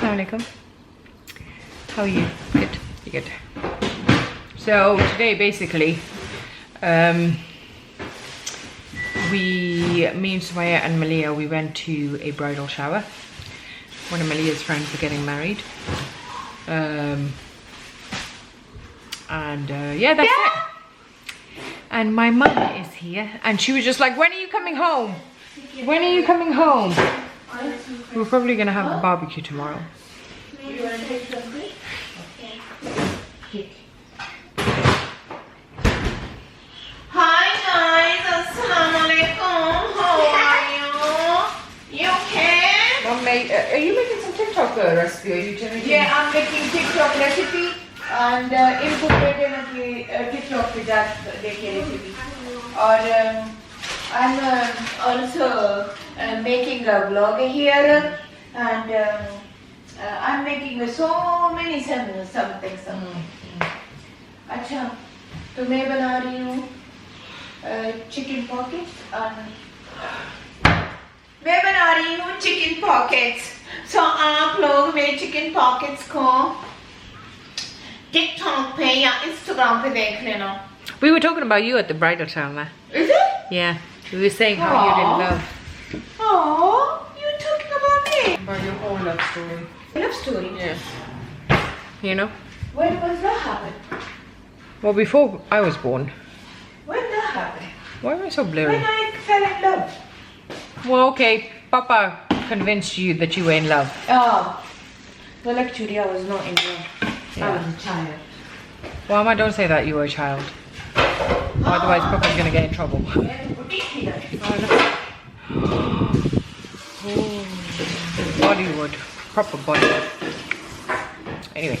Assalamu alaikum. How are you? Good? You good? So today basically, me and Sumaya and Malia, we went to a bridal shower. One of Malia's friends were getting married. Yeah, that's it. And my mum is here and she was just like, when are you coming home? When are you coming home? We're probably gonna have a barbecue tomorrow. You want to take something? Okay. Hi guys, assalamu alaikum. How are you? You okay? Mum, are you making some TikTok recipe? Or are you telling me? Yeah, I'm making TikTok recipe and incorporating TikTok with that recipe. Or I'm also making a vlog here and I'm making so many something. अच्छा, तो मैं बना रही हूँ chicken pockets and मैं बना रही हूँ chicken pockets. So आप लोग मेरे chicken pockets को TikTok पे या Instagram पे देख लेना. We were talking about you at the bridal shower. Is it? Yeah, we were saying how you did love. Oh, you're talking about me. About your whole love story. Love story. Yeah. You know? When was that happen? Well, before I was born. When that happened? Why am I so blurry? When I fell in love. Well, okay, Papa convinced you that you were in love. Oh. Well, actually, I was not in love. Yeah. I was a child. Well, Mama, don't say that you were a child. Otherwise, Papa's gonna get in trouble. Oh, Bollywood. Proper Bollywood. Anyway.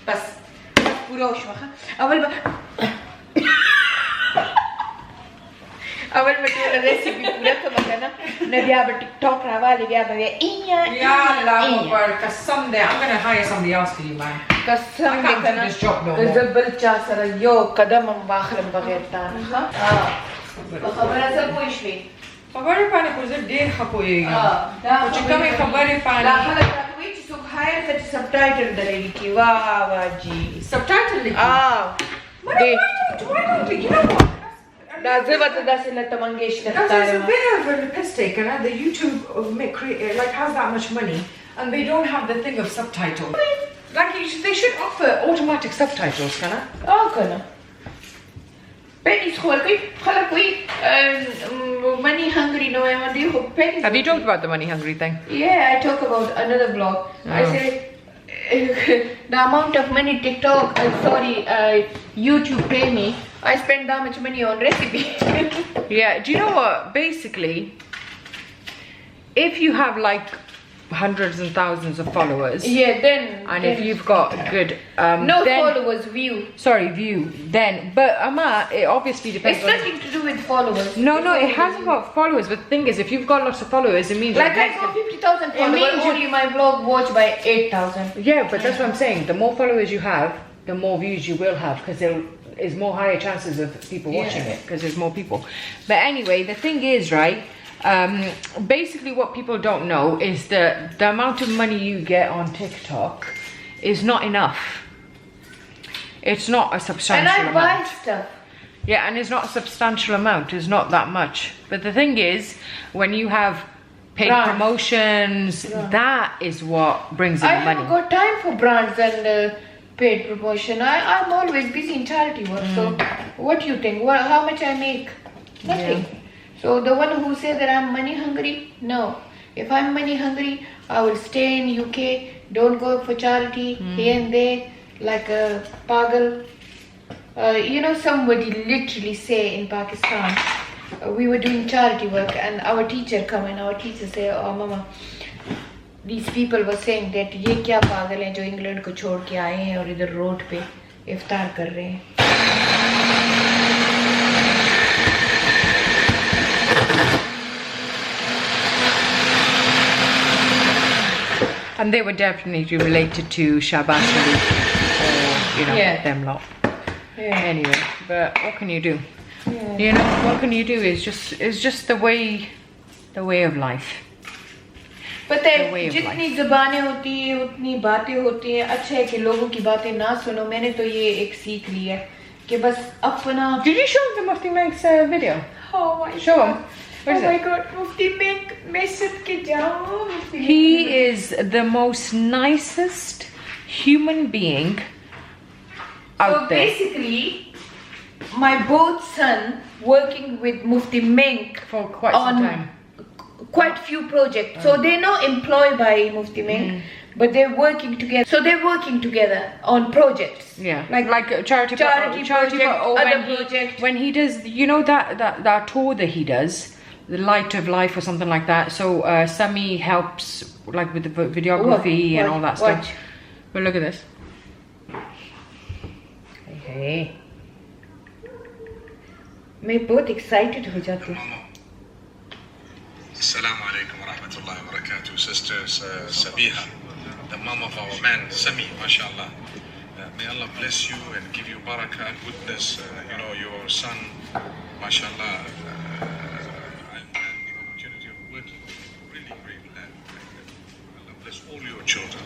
बस पूरा होश अवल में तो recipe पूरा तो बताना नदिया पर TikTok रावा लिया पे इया Someday I'm gonna hire somebody else for you, man. कसम I can't do this job no more. जबल चा सर यो कदम हम बाखरम बगैर तान हाँ खबर सब पूछ ली खबर पाने को जब देर खपोएगी हाँ कुछ कम खबर पाने खबर कोई चीज़ खाया फिर सबटाइटल डलेगी कि वाह वाह जी subtitle लिखी हाँ why don't you know what? That's a bit of a mistake, and the YouTube like has that much money, and they don't have the thing of subtitles. Like they should offer automatic subtitles, can I? Oh, can I? Penny's money hungry. No, I want to do pennies. Have you talked about the money hungry thing? Yeah, I talk about another vlog. I say the amount of money TikTok, YouTube pay me. I spend that much money on recipe. Yeah, do you know what? Basically, if you have like hundreds and thousands of followers, yeah, then if you've got good followers, view, then but Amma, it obviously depends. It's nothing to do with followers. No, it hasn't got followers. But the thing is, if you've got lots of followers, it means like I got 50,000 followers. Only my vlog watched by 8,000. Yeah, but that's what I'm saying. The more followers you have, the more views you will have, because there is more higher chances of people watching it because there's more people. But anyway, the thing is, right? Basically, what people don't know is the amount of money you get on TikTok is not enough. It's not a substantial amount. And I buy stuff. Yeah, and it's not a substantial amount. It's not that much. But the thing is, when you have paid promotions, that is what brings in the money. I haven't got time for brands and paid promotion. I'm always busy in charity work. So, what do you think? How much I make? Nothing. Yeah. So the one who says that I'm money hungry, no. If I'm money hungry, I will stay in UK, don't go for charity here and there, like a pagal. Somebody literally say in Pakistan, we were doing charity work and our teacher come and our teacher say, oh mama, these people were saying that ये क्या पागल हैं जो England को छोड़ के आए हैं और इधर रोड पे इफ्तार कर रहे हैं. And they were definitely related to Shabazz Sharif, or, you know, them lot. Yeah. Anyway, but what can you do? Yeah. You know, what can you do? It's just the way of life. पता है जितनी ज़बानें होती है उतनी बातें होती हैं. अच्छा है कि लोगों की बातें ना सुनो. मैंने तो ये एक सीख ली है कि बस अपना. Did you show the Mufti Meg's video? Oh my Show God. him. What is Oh my it? God, Mufti Meg, मैं सदके जाऊँ. He is the most nicest human being out So there. basically, my both son working with Mufti Menk For quite some time. Quite few projects. So they're not employed by Mufti Menk, but they're working together. So they're working together on projects. Yeah, like a charity project, other project. When he does, you know, that tour that he does, the Light of Life or something like that. So Sami helps like with the videography and all that stuff. But look at this. Hey, मैं बहुत excited हो जाती हूँ. Assalamu alaikum wa rahmatullahi wa barakatuh. Sister Sabiha, the mom of our man Sami, mashallah. May Allah bless you and give you barakah and goodness. You know, your son, mashallah, and the opportunity of working with a really great lad. Allah bless all your children.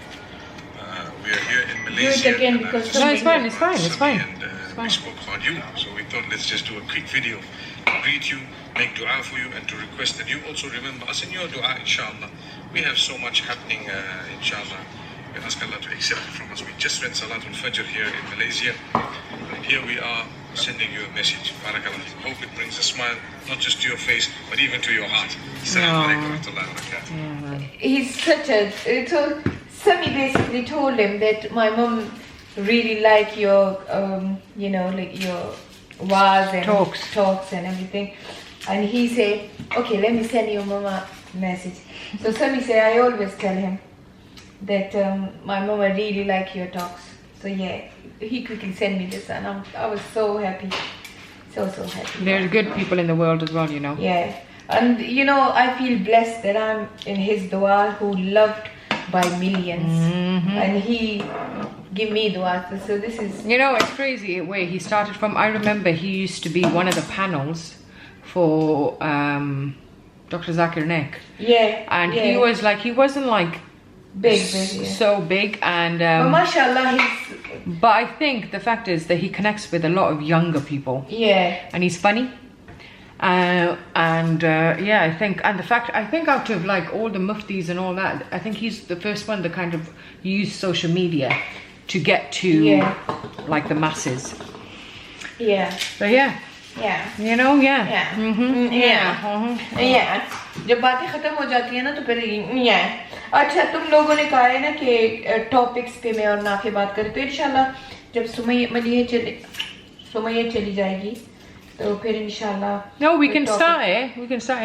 We are here in Malaysia. Do it again because No, it's fine, it's fine, it's fine. And we spoke about you, so we thought let's just do a quick video to greet you, make dua for you, and to request that you also remember us in your dua, inshallah. We have so much happening, inshallah. We ask Allah to accept it from us. We just read Salatul Fajr here in Malaysia. And here we are sending you a message. Barakallah. Hope it brings a smile, not just to your face, but even to your heart. Assalamu alaikum wa rahmatullahi wa barakatuh. He's such a. So Sami basically told him that my mom really like your, you know, like your was and talks and everything. And he said, okay, let me send your mama a message. So Sami said, I always tell him that my mama really like your talks. So yeah, he quickly sent me this and I was so happy. So happy. There's good people in the world as well, you know. Yeah. And you know, I feel blessed that I'm in his dua who loved by millions. And he give me dua. So this is... You know, it's crazy where he started from. I remember he used to be one of the panels for Dr. Zakir Naik. Yeah. And he was like, he wasn't like big, yeah. so big and but mashallah, he's... But I think the fact is that he connects with a lot of younger people. Yeah. And he's funny. Yeah, I think out of like all the muftis and all that, I think he's the first one that kind of used social media to get to like the masses. Yeah. But yeah. Yeah. You know, yeah. Yeah. Yeah. जब बातें खत्म हो जाती है ना तो फिर अच्छा तुम लोगों ने कहा है ना कि टॉपिक्स पे मैं और नाफे बात करें तो इंशाल्लाह जब सुमैया चली जाएगी तो फिर इंशाल्लाह No, we can start it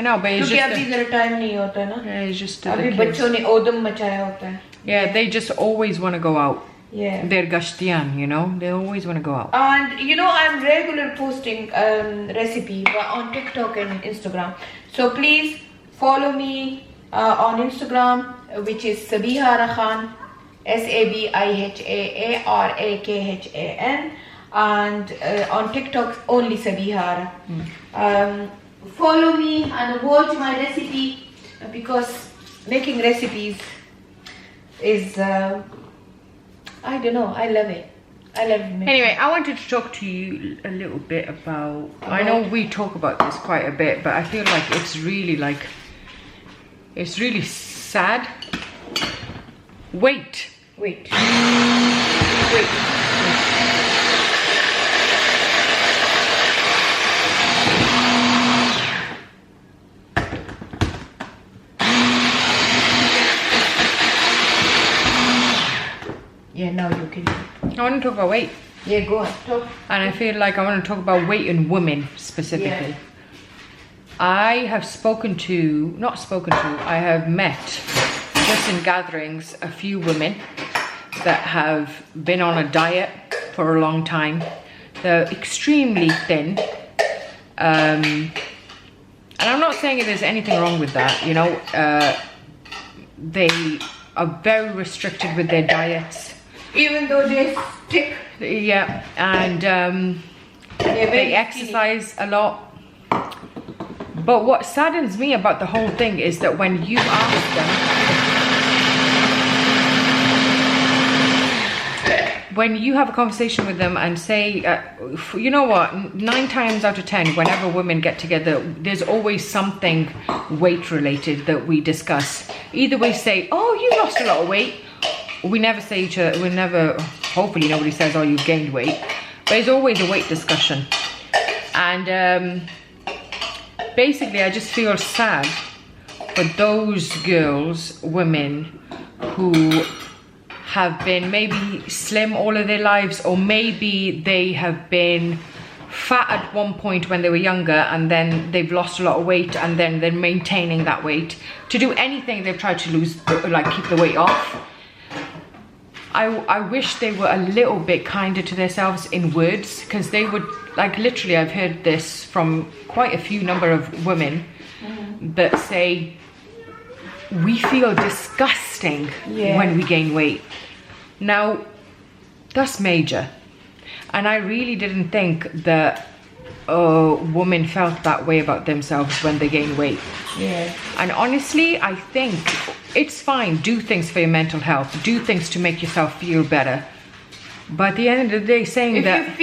now, but it's क्योंकि just अभी जरा टाइम नहीं होता ना it's just अभी बच्चों ने ओदम मचाया होता है. Yeah, they just always want to go out. Yeah. They're Gashtian, you know, they always want to go out. And you know, I'm regular posting recipe on TikTok and Instagram. So please follow me on Instagram, which is Sabiha Khan, SABIHAARAKHAN, and on TikTok only Sabiha. Follow me and watch my recipe because making recipes is I don't know, I love it. I love it. Anyway, I wanted to talk to you a little bit about I know we talk about this quite a bit, but I feel like it's really sad. Wait. Yeah, now you can. I want to talk about weight. Yeah, go on. Talk. And I feel like I want to talk about weight in women specifically. Yeah. I have I have met just in gatherings a few women that have been on a diet for a long time. They're extremely thin. And I'm not saying there's anything wrong with that, you know. They are very restricted with their diets. Even though they stick. Yeah, and they exercise a lot. But what saddens me about the whole thing is that when you ask them, when you have a conversation with them and say, you know what, 9 times out of 10, whenever women get together, there's always something weight related that we discuss. Either we say, oh, you lost a lot of weight. We never say each other, we never, hopefully nobody says, oh, you've gained weight. But it's always a weight discussion. And basically, I just feel sad for those girls, women, who have been maybe slim all of their lives, or maybe they have been fat at one point when they were younger, and then they've lost a lot of weight, and then they're maintaining that weight. To do anything, they've tried to lose, like keep the weight off. I wish they were a little bit kinder to themselves in words, because they would, like, literally, I've heard this from quite a few number of women that say, we feel disgusting when we gain weight. Now, that's major. And I really didn't think that women felt that way about themselves when they gain weight. Yeah. And honestly, I think it's fine. Do things for your mental health. Do things to make yourself feel better. But at the end of the day, saying if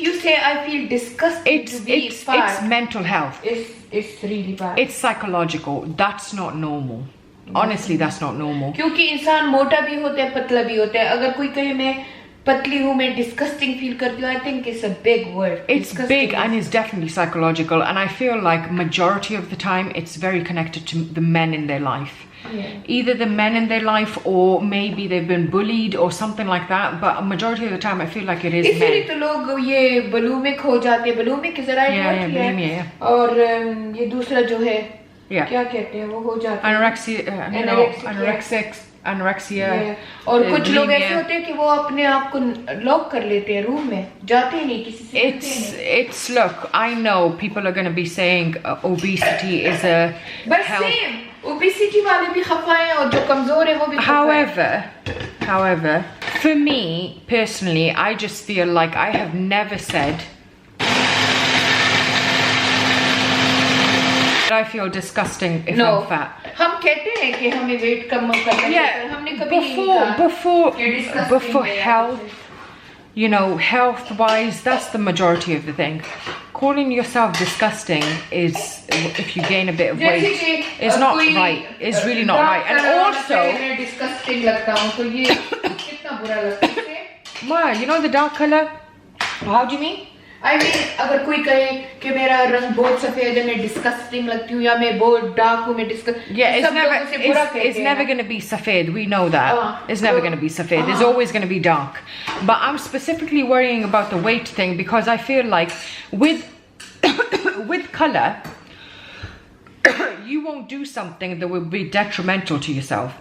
you say I feel disgusted to be fat, it's mental health. It's really bad. It's psychological. That's not normal. Honestly, that's not normal. क्योंकि इंसान मोटा भी होता है, पतला भी होता है. अगर कोई कहे मैं पतली हूँ, मैं disgusting feel करती हूँ, I think it's a big word. It's big and it's definitely psychological. And I feel like majority of the time, it's very connected to the men in their life. Yeah. Either the men in their life, or maybe they've been bullied or something like that. But a majority of the time, I feel like it is men. इसीलिए तो लोग ये bulimic हो जाते हैं. Bulimic is right. Yeah. और ये दूसरा जो है, Yeah. क्या कहते हैं, वो हो जाते हैं. Anorexia. और कुछ लोग ऐसे होते हैं कि वो अपने आप को लॉक कर लेते हैं रूम में, जाते ही नहीं किसी से. It's look, I know people are going to be saying obesity is a but health. same obesity वाले भी खफा हैं और जो कमजोर है वो भी खफा है. However, for me personally, I just feel like I have never said I feel disgusting if I'm fat. हम कहते हैं कि हमें weight कम करना चाहिए. हमने कभी before health, you know, health wise, that's the majority of the thing. Calling yourself disgusting is, if you gain a bit of weight, is not right. It's really not right. And also, disgusting लगता हूँ तो ये कितना बुरा लगता है. Why? You know the dark color? How do you mean? I mean, अगर कोई कहे कि मेरा रंग बहुत सफेद है, मैं disgusting लगती हूँ, या मैं बहुत dark हूँ, मैं disgusting. Yeah, it's never going to be safed. We know that. It's never going to be safed. It's always going to be dark. But I'm specifically worrying about the weight thing, because I feel like with with color, you won't do something that will be detrimental to yourself.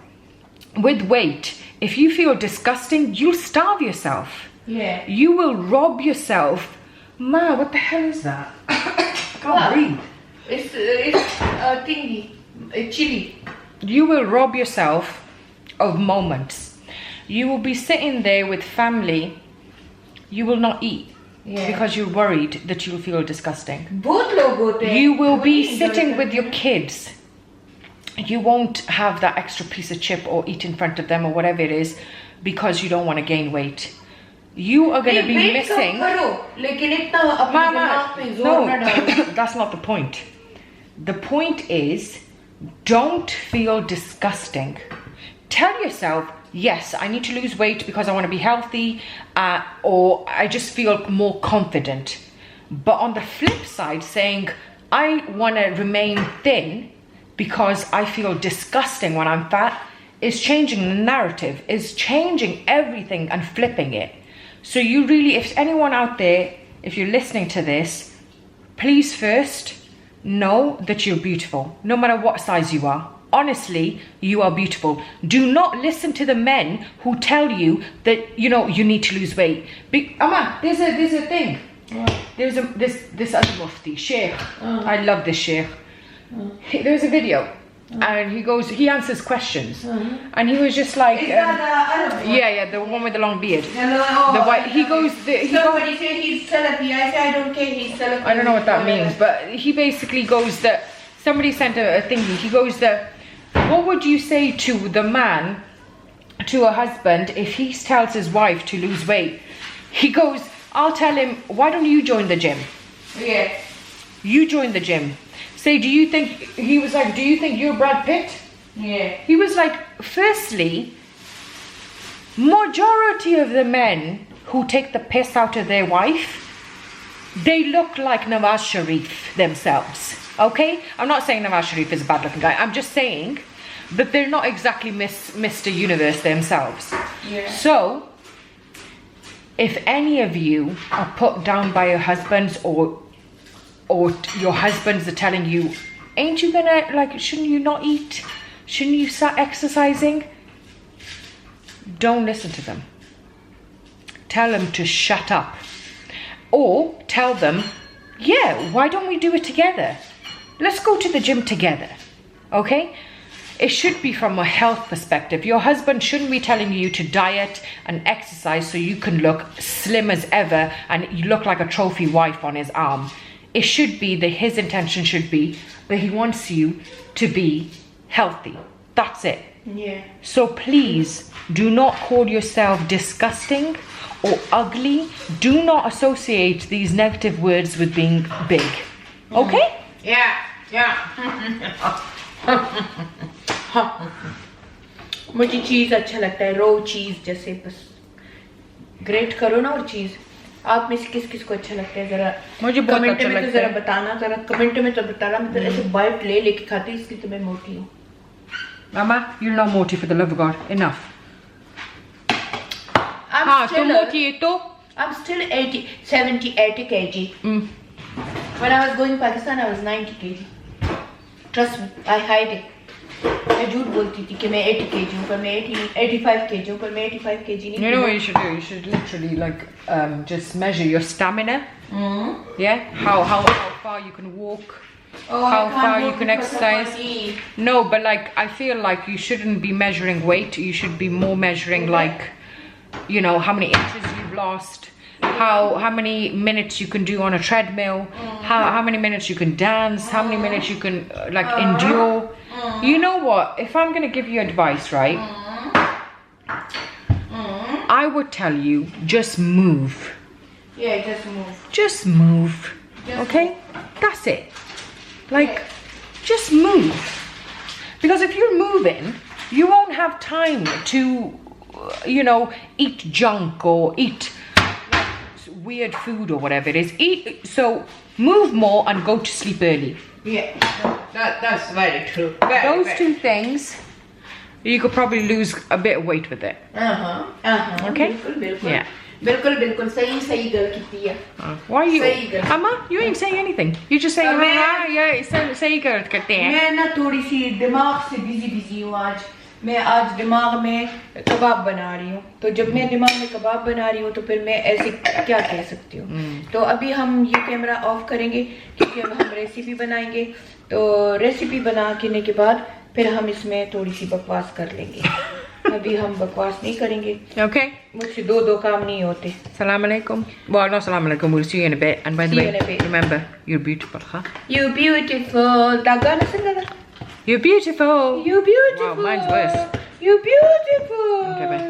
With weight, if you feel disgusting, you'll starve yourself. Yeah. You will rob yourself. Ma, what the hell is that? I can't breathe. It's a thingy, a chili. You will rob yourself of moments. You will be sitting there with family. You will not eat because you're worried that you'll feel disgusting. You will be sitting with your kids. You won't have that extra piece of chip or eat in front of them or whatever it is, because you don't want to gain weight. You are going to be missing. Mama, no, that's not the point. The point is, don't feel disgusting. Tell yourself, yes, I need to lose weight because I want to be healthy, or I just feel more confident. But on the flip side, saying, I want to remain thin because I feel disgusting when I'm fat, is changing the narrative, is changing everything and flipping it. So you really, if anyone out there, if you're listening to this, please first know that you're beautiful, no matter what size you are. honestly, you are beautiful. Do not listen to the men who tell you that, you know, you need to lose weight. Amma, there's a thing. There's this other mufti, Sheikh. I love this Sheikh. There's a video. And he answers questions, and he was just like, yeah, the one with the long beard, the white. Somebody said he's Salafi. I say I don't care. He's Salafi. I don't know what that means, but he basically goes that somebody sent a thingy. He goes that, what would you say to the man, to a husband, if he tells his wife to lose weight? He goes, I'll tell him, why don't you join the gym? Yeah. You join the gym. Say, do you think you're Brad Pitt? Yeah. He was like, firstly, majority of the men who take the piss out of their wife, they look like Nawaz Sharif themselves. Okay? I'm not saying Nawaz Sharif is a bad looking guy. I'm just saying that they're not exactly Mr. Universe themselves. Yeah. So, if any of you are put down by your husbands or your husbands are telling you, ain't you gonna, like, shouldn't you not eat? Shouldn't you start exercising? Don't listen to them. Tell them to shut up. Or tell them, yeah, why don't we do it together? Let's go to the gym together. Okay? It should be from a health perspective. Your husband shouldn't be telling you to diet and exercise so you can look slim as ever and you look like a trophy wife on his arm. It should be that his intention should be that he wants you to be healthy. That's it. Yeah. So please do not call yourself disgusting or ugly. Do not associate these negative words with being big. Okay? Yeah. मुझे चीज अच्छा लगता है, रो चीज जैसे बस great करो ना और चीज आप में से किस को अच्छा लगता है जरा मुझे बहुत कमेंट अच्छा में तो लगता जरा है। बताना, जरा कमेंट में तो बताना। मैं तो ऐसे बाइट लेके खाती हूँ, इसलिए तो मैं मोटी हूँ। Mama, you're not moty, for the love of God. Enough. I'm still 80 kg. When I was going to Pakistan, I was 90 kg. Trust me, I hide it. मैं झूठ बोलती थी कि मैं 80 kg हूँ, पर मैं 85 kg हूँ, पर मैं 85 kg नहीं। You know what you should do? You should literally like just measure your stamina. Yeah, how far you can walk, how far you can exercise. No, but like I feel like you shouldn't be measuring weight. You should be more measuring like, you know, how many inches you've lost, how many minutes you can do on a treadmill, how many minutes you can dance, how many minutes you can like endure. You know what? If I'm gonna give you advice, right? I would tell you just move. Yeah, just move. Just move. Okay? That's it. Like, just move. Because if you're moving, you won't have time to, you know, eat junk or eat like, weird food or whatever it is. So move more and go to sleep early. Yeah, that's very true. Those two things, you could probably lose a bit of weight with it. Okay? बिल्कुल Yeah. बिल्कुल सही गल कीती है। Why are you? सही गल। Amma, you ain't saying anything. You just saying, yeah, सही करते हैं। मैं ना थोड़ी सी दिमाग से बिजी हूँ आज। मैं आज दिमाग में कबाब बना रही हूँ, तो जब मैं दिमाग में कबाब बना रही हूँ तो फिर मैं ऐसे क्या कह सकती हूँ। तो अभी हम ये कैमरा ऑफ करेंगे क्योंकि अब हम रेसिपी बनाएंगे। तो रेसिपी बनाने के बाद फिर हम इसमें थोड़ी सी बकवास कर लेंगे। अभी हम बकवास नहीं करेंगे। Okay. मुझसे दो काम नहीं होते। Salam alaikum. Well, not salam alaikum. We'll see you in a bit. And by the See you way, in a bit. remember, you're beautiful, huh? You beautiful. दा गाना सुनना था? You're beautiful. You beautiful. Wow, mine's worse. You beautiful. Okay, bye.